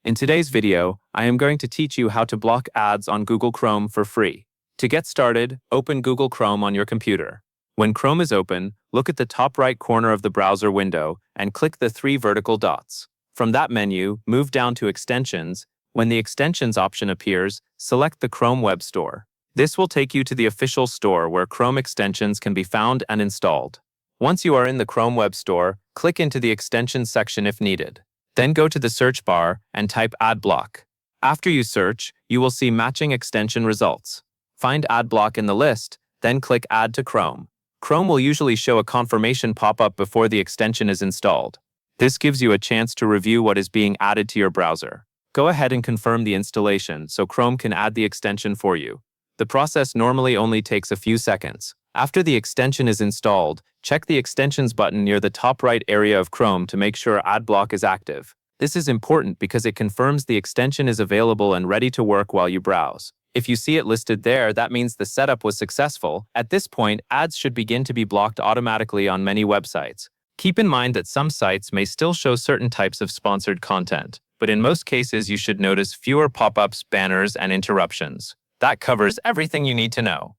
In today's video, I am going to teach you how to block ads on Google Chrome for free. To get started, open Google Chrome on your computer. When Chrome is open, look at the top right corner of the browser window and click the three vertical dots. From that menu, move down to Extensions. When the Extensions option appears, select the Chrome Web Store. This will take you to the official store where Chrome extensions can be found and installed. Once you are in the Chrome Web Store, click into the Extensions section if needed. Then go to the search bar and type Adblock. After you search, you will see matching extension results. Find Adblock in the list, then click Add to Chrome. Chrome will usually show a confirmation pop-up before the extension is installed. This gives you a chance to review what is being added to your browser. Go ahead and confirm the installation so Chrome can add the extension for you. The process normally only takes a few seconds. After the extension is installed, check the Extensions button near the top right area of Chrome to make sure Adblock is active. This is important because it confirms the extension is available and ready to work while you browse. If you see it listed there, that means the setup was successful. At this point, ads should begin to be blocked automatically on many websites. Keep in mind that some sites may still show certain types of sponsored content, but in most cases you should notice fewer pop-ups, banners, and interruptions. That covers everything you need to know.